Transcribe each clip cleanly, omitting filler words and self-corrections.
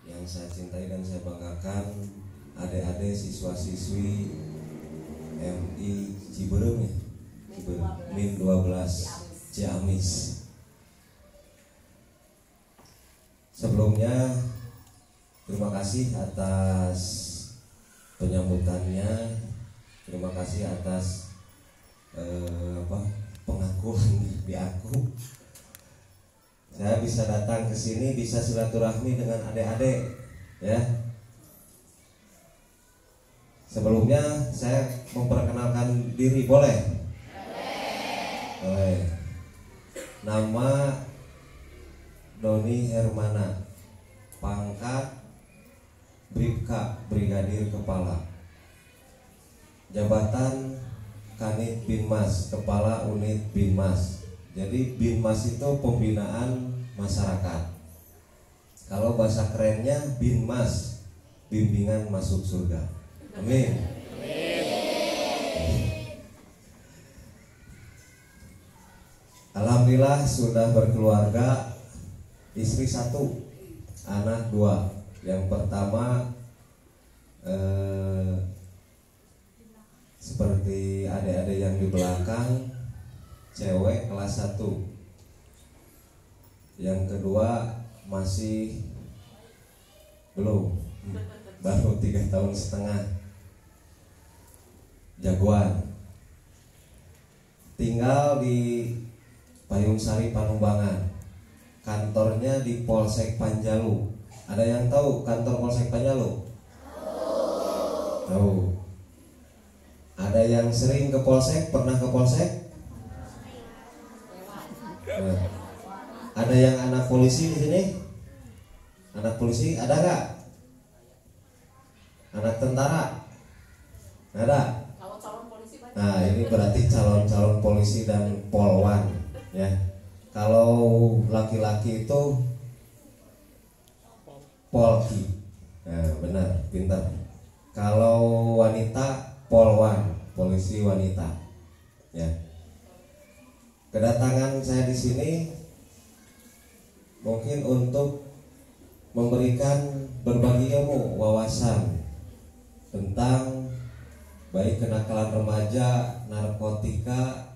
yang saya cintai dan saya banggakan, adik-adik siswa-siswi MI Ciberem ya, Min 12 Ciamis. Sebelumnya terima kasih atas penyambutannya, terima kasih atas pengakuan di aku. Saya bisa datang ke sini, bisa silaturahmi dengan adik-adik, ya. Sebelumnya saya memperkenalkan diri, boleh? Boleh. Nama Doni Hermana, pangkat Bribka, Brigadir Kepala. Jabatan Kanit Binmas, Kepala Unit Binmas. Jadi Binmas itu pembinaan masyarakat. Kalau bahasa kerennya Binmas, bimbingan masuk surga. Amin. Alhamdulillah sudah berkeluarga, istri 1, anak 2. Yang pertama seperti adik-adik yang di belakang, cewek kelas 1. Yang kedua masih belum, baru 3 tahun setengah, jagoan. Tinggal di Payung Sari, Panumbangan. Kantornya di Polsek Panjalu. Ada yang tahu kantor Polsek Panjalu? Tahu. Ada yang sering ke Polsek? Pernah ke Polsek? Ada yang anak polisi di sini? Anak polisi ada nggak? Anak tentara? Ada? Nah, ini berarti calon-calon polisi dan polwan, ya. Kalau laki-laki itu polki, nah, benar, pintar. Kalau wanita polwan, polisi wanita, ya. Kedatangan saya di sini mungkin untuk memberikan berbagi ilmu, wawasan tentang baik kenakalan remaja, narkotika,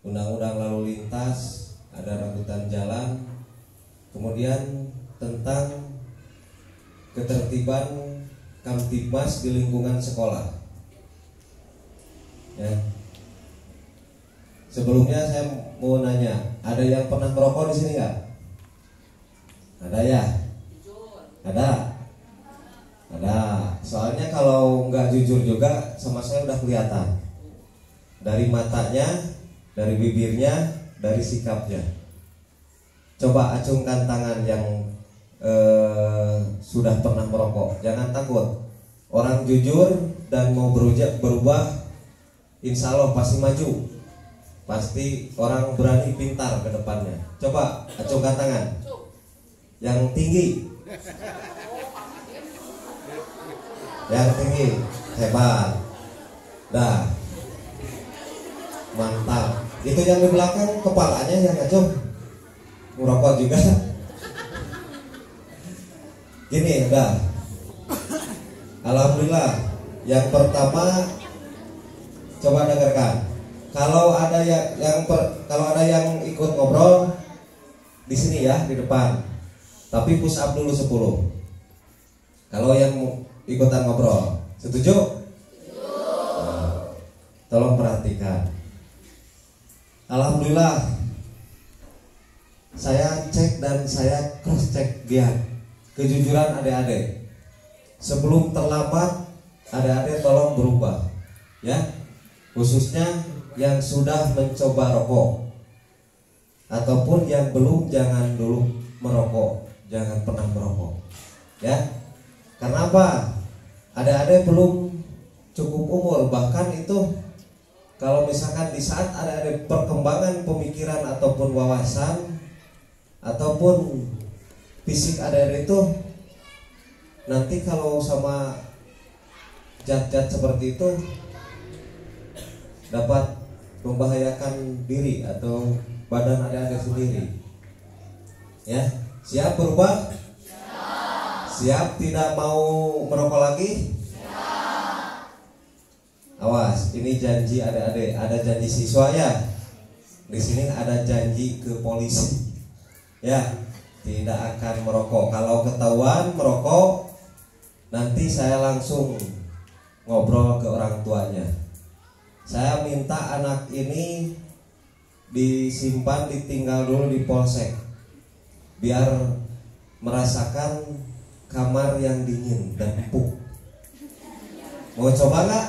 undang-undang lalu lintas, ada rambutan jalan, kemudian tentang ketertiban Kamtibmas di lingkungan sekolah. Ya. Sebelumnya saya mau nanya, ada yang pernah merokok di sini nggak? Ada ya? Ada. Ada. Soalnya kalau nggak jujur juga sama saya udah kelihatan. Dari matanya, dari bibirnya, dari sikapnya. Coba acungkan tangan yang sudah pernah merokok. Jangan takut. Orang jujur dan mau berubah, insya Allah pasti maju. Pasti orang berani, pintar ke depannya. Coba acungkan tangan. Yang tinggi. Yang tinggi. Hebat. Dah. Mantap. Itu yang di belakang kepalanya yang acung. Ngerokok juga. Gini, udah. Alhamdulillah. Yang pertama, coba dengarkan. Kalau ada yang ikut ngobrol di sini ya, di depan. Tapi push up dulu 10. Kalau yang ikutan ngobrol, setuju? Nah, tolong perhatikan. Alhamdulillah, saya cek dan saya cross check dia kejujuran adik-adik. Sebelum terlambat, adik-adik tolong berubah, ya. Khususnya yang sudah mencoba rokok ataupun yang belum, jangan dulu merokok, jangan pernah merokok, ya. Karena apa? Adik-adik belum cukup umur, bahkan itu kalau misalkan di saat ada perkembangan pemikiran ataupun wawasan ataupun fisik adik-adik itu, nanti kalau sama zat-zat seperti itu dapat membahayakan diri atau badan adik-adik sendiri. Ya, siap berubah? Siap tidak mau merokok lagi? Awas, ini janji adik-adik, ada janji siswa ya. Di sini ada janji ke polisi. Ya, tidak akan merokok. Kalau ketahuan merokok, nanti saya langsung ngobrol ke orang tuanya. Saya minta anak ini disimpan, ditinggal dulu di polsek, biar merasakan kamar yang dingin dan empuk. Mau coba nggak?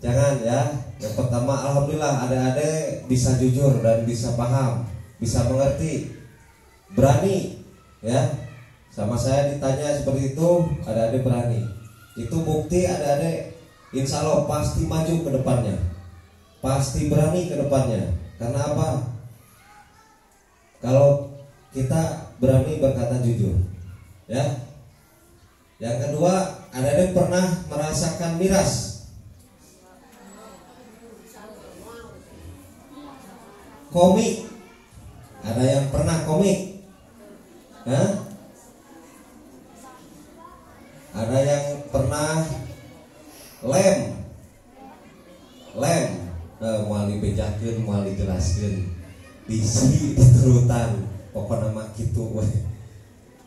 Jangan ya. Yang pertama, alhamdulillah adik-adik bisa jujur dan bisa paham, bisa mengerti, berani ya. Sama saya ditanya seperti itu, adik-adik berani. Itu bukti adik-adik insya Allah pasti maju ke depannya, pasti berani ke depannya. Karena apa? Kalau kita berani berkata jujur ya. Yang kedua, adik-adik pernah merasakan miras? Komik, ada yang pernah komik? Hah? Ada yang pernah lem? Mau dibejakeun, mau dijelaskeun, bisi diturutan, pokoknya mah kitu we.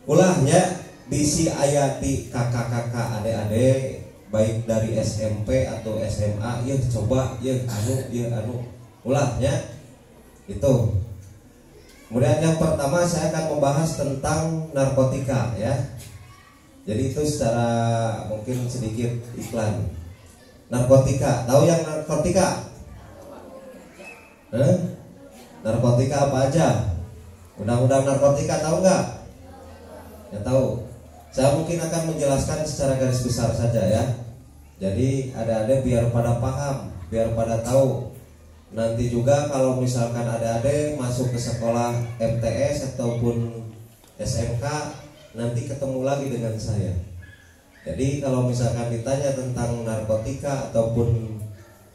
Ulah ya, bisi aya di kakak-kakak adik-adik baik dari SMP atau SMA, yeuh coba yeuh anu. Ulah ya. Itu. Kemudian yang pertama saya akan membahas tentang narkotika ya. Jadi itu secara mungkin sedikit iklan. Narkotika, tahu yang narkotika? Narkotika apa aja? Undang-undang narkotika tahu nggak? Ya tahu. Saya mungkin akan menjelaskan secara garis besar saja ya. Jadi ada biar pada paham, biar pada tahu. Nanti juga kalau misalkan adik-adik masuk ke sekolah MTS ataupun SMK, nanti ketemu lagi dengan saya. Jadi kalau misalkan ditanya tentang narkotika ataupun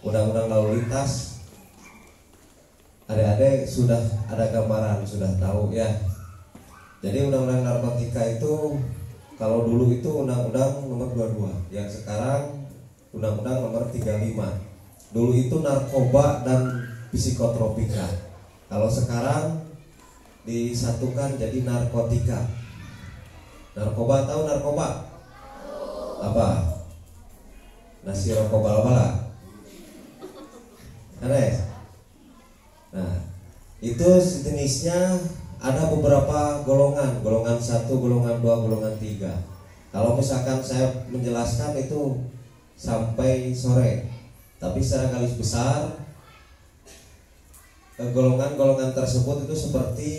undang-undang lalu lintas, adik-adik sudah ada gambaran, sudah tahu ya. Jadi undang-undang narkotika itu, kalau dulu itu undang-undang nomor 22, yang sekarang undang-undang nomor 35. Dulu itu narkoba dan psikotropika. Kalau sekarang disatukan jadi narkotika. Narkoba, tahu narkoba? Apa? Nasi rokok bala-bala. Aneh. Nah, itu jenisnya ada beberapa golongan. Golongan 1, golongan 2, golongan 3. Kalau misalkan saya menjelaskan itu sampai sore. Tapi secara garis besar, golongan-golongan tersebut itu seperti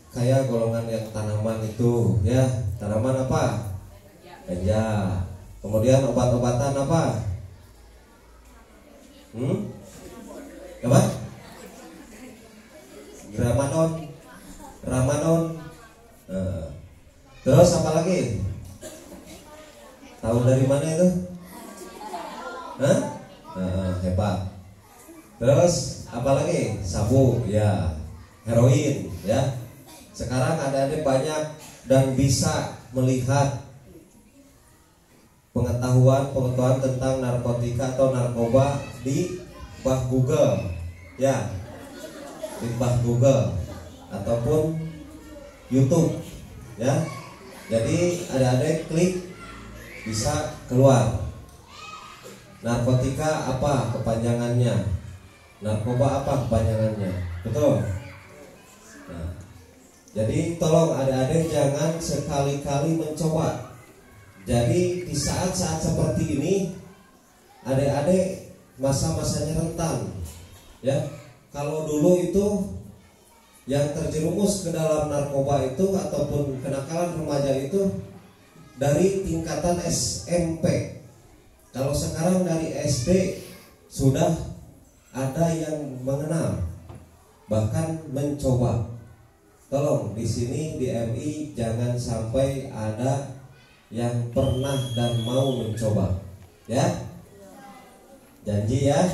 kayak golongan yang tanaman itu ya. Tanaman apa? Ganja. Kemudian obat-obatan apa? Apa? Ramadon. Terus apa lagi? Tahu dari mana itu? Hebat. Terus apalagi? Sabu ya, heroin ya. Sekarang ada banyak dan bisa melihat pengetahuan tentang narkotika atau narkoba di bah Google ya, di bah Google ataupun YouTube ya. Jadi ada klik bisa keluar. Narkotika apa kepanjangannya? Narkoba apa kepanjangannya? Betul? Nah, jadi tolong adik-adik jangan sekali-kali mencoba. Jadi di saat-saat seperti ini adik-adik masa-masanya rentan ya. Kalau dulu itu yang terjerumus ke dalam narkoba itu ataupun kenakalan remaja itu dari tingkatan SMP. Kalau sekarang dari SD sudah ada yang mengenal, bahkan mencoba. Tolong di sini di MI jangan sampai ada yang pernah dan mau mencoba, ya. Janji ya.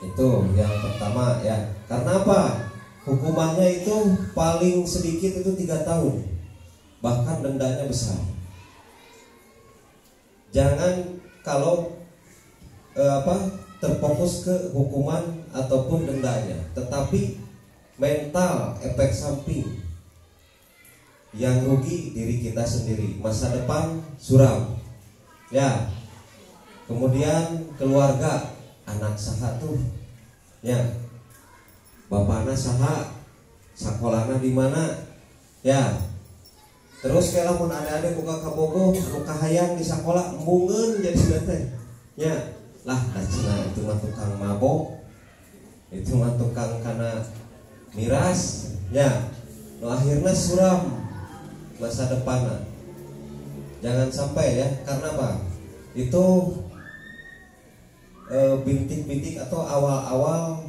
Itu yang pertama ya. Karena apa? hukumannya itu paling sedikit itu 3 tahun, bahkan dendanya besar. Jangan kalau terfokus ke hukuman ataupun dendanya, tetapi mental, efek samping yang rugi diri kita sendiri, masa depan suram, ya. Kemudian keluarga, anak saha tuh, ya, bapakna saha, sakolana di mana, ya. Terus kalau mun ada buka kabogoh, buka hayang di sekolah, embungeun jadi teh, ya. Lah, cina itu mah tukang mabok, itu mah tukang kana miras, ya. No akhirnya suram masa depannya. Jangan sampai ya, karena apa? Itu bintik-bintik atau awal-awal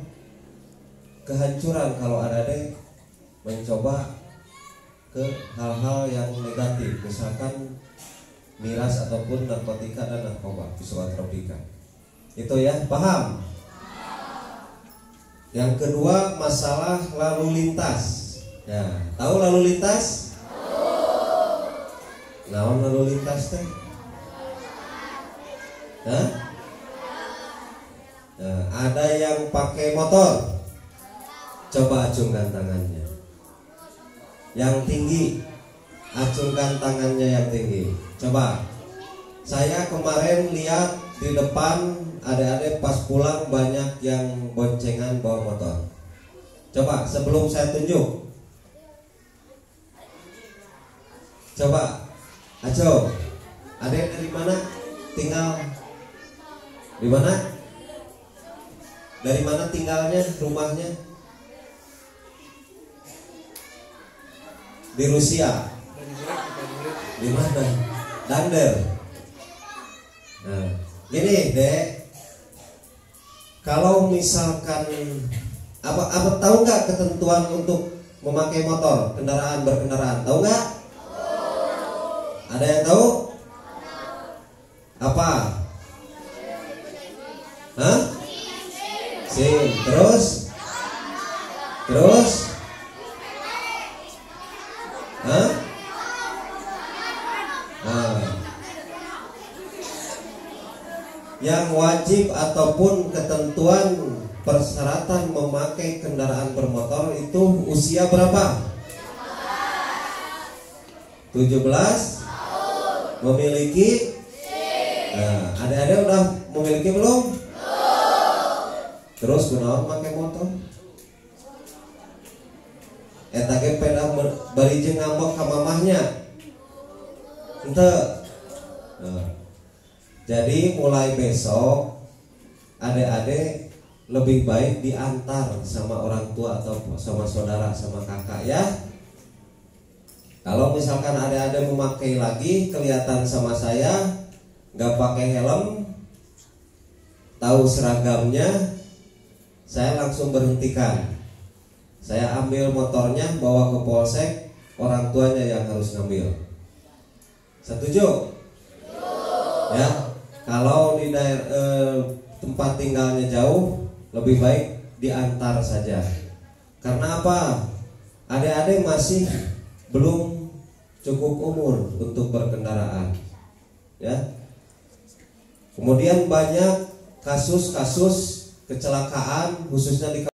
kehancuran kalau ada mencoba ke hal-hal yang negatif, misalkan miras ataupun narkotika dan narkoba, psikotropika. Itu ya, paham? Yang kedua, masalah lalu lintas. Ya, tahu lalu lintas? Naon lalu lintas teh? Hah? Nah, ada yang pakai motor. Coba acungkan tangannya. Yang tinggi, acungkan tangannya yang tinggi. Coba. Saya kemarin lihat di depan adik-adik pas pulang banyak yang boncengan bawa motor. Coba sebelum saya tunjuk. Coba. Aco. Adik dari mana? Tinggal di mana? Dari mana tinggalnya, rumahnya? Di Rusia. Di mana? Dander. Nah, gini dek, kalau misalkan apa tahu nggak ketentuan untuk memakai motor, berkendaraan, tahu nggak? Ada yang tahu? Apa? Hah? SIM. Terus? Hah? Nah, yang wajib ataupun ketentuan persyaratan memakai kendaraan bermotor itu usia berapa? 17. Memiliki. Nah, adik-adik udah memiliki belum? Terus kunaon pakai motor? Eta ge peda bari jeung ngambek ka mamahnya. Henteu. Nah. Jadi mulai besok adik-adik lebih baik diantar sama orang tua atau sama saudara, sama kakak ya. Kalau misalkan adik-adik memakai lagi kelihatan sama saya nggak pakai helm, tahu seragamnya, saya langsung berhentikan. Saya ambil motornya, bawa ke polsek, orang tuanya yang harus ngambil. Setuju? Ya. Kalau di tempat tinggalnya jauh, lebih baik diantar saja. Karena apa? Adik-adik masih belum cukup umur untuk berkendaraan. Ya. Kemudian banyak kasus-kasus kecelakaan khususnya di